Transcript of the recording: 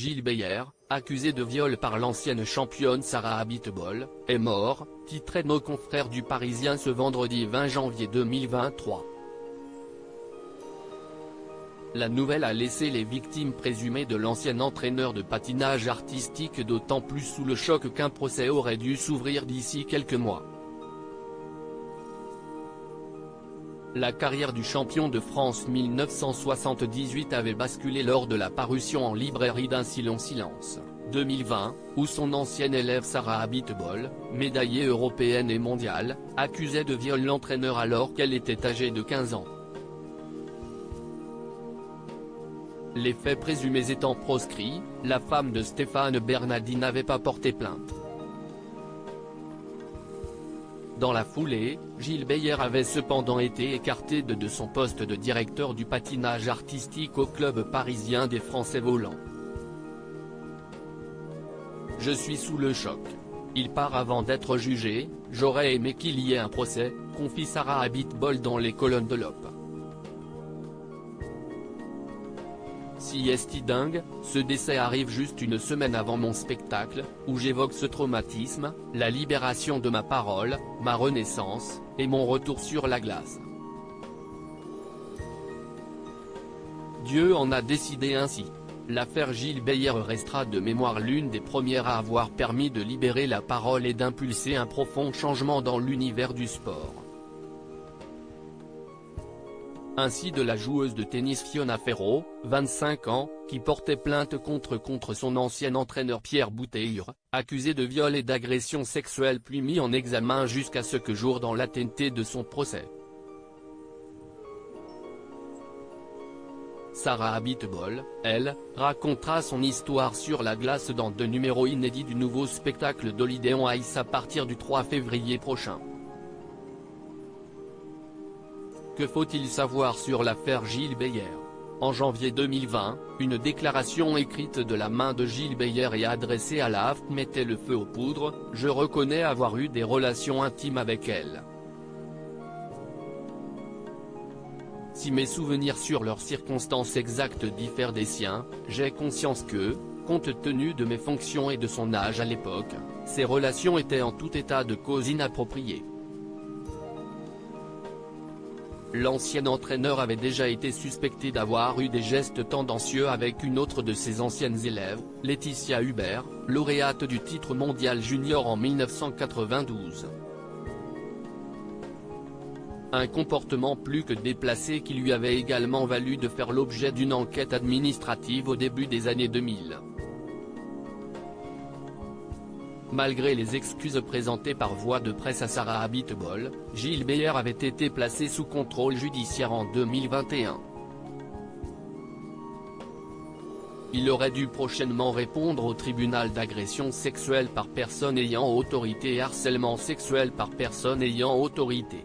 Gilles Beyer, accusé de viol par l'ancienne championne Sarah Abitbol, est mort, titrait nos confrères du Parisien ce vendredi 20 janvier 2023. La nouvelle a laissé les victimes présumées de l'ancien entraîneur de patinage artistique d'autant plus sous le choc qu'un procès aurait dû s'ouvrir d'ici quelques mois. La carrière du champion de France 1978 avait basculé lors de la parution en librairie d'Un si long silence, 2020, où son ancienne élève Sarah Abitbol, médaillée européenne et mondiale, accusait de viol l'entraîneur alors qu'elle était âgée de 15 ans. Les faits présumés étant proscrits, la femme de Stéphane Bernardi n'avait pas porté plainte. Dans la foulée, Gilles Beyer avait cependant été écarté de son poste de directeur du patinage artistique au club parisien des Français volants. « Je suis sous le choc. Il part avant d'être jugé, j'aurais aimé qu'il y ait un procès », confie Sarah Abitbol dans les colonnes de l'Op. Si esti dingue, ce décès arrive juste une semaine avant mon spectacle, où j'évoque ce traumatisme, la libération de ma parole, ma renaissance, et mon retour sur la glace. Dieu en a décidé ainsi. L'affaire Gilles Beyer restera de mémoire l'une des premières à avoir permis de libérer la parole et d'impulser un profond changement dans l'univers du sport. Ainsi de la joueuse de tennis Fiona Ferro, 25 ans, qui portait plainte contre son ancien entraîneur Pierre Bouteyre, accusé de viol et d'agression sexuelle puis mis en examen jusqu'à ce que jour dans l'intensité de son procès. Sarah Abitbol, elle, racontera son histoire sur la glace dans 2 numéros inédits du nouveau spectacle d'Holiday on Ice à partir du 3 février prochain. Que faut-il savoir sur l'affaire Gilles Beyer? En janvier 2020, une déclaration écrite de la main de Gilles Beyer et adressée à la AFP mettait le feu aux poudres: « Je reconnais avoir eu des relations intimes avec elle. Si mes souvenirs sur leurs circonstances exactes diffèrent des siens, j'ai conscience que, compte tenu de mes fonctions et de son âge à l'époque, ces relations étaient en tout état de cause inappropriées. » L'ancien entraîneur avait déjà été suspecté d'avoir eu des gestes tendancieux avec une autre de ses anciennes élèves, Laetitia Hubert, lauréate du titre mondial junior en 1992. Un comportement plus que déplacé qui lui avait également valu de faire l'objet d'une enquête administrative au début des années 2000. Malgré les excuses présentées par voie de presse à Sarah Abitbol, Gilles Beyer avait été placé sous contrôle judiciaire en 2021. Il aurait dû prochainement répondre au tribunal d'agression sexuelle par personne ayant autorité et harcèlement sexuel par personne ayant autorité.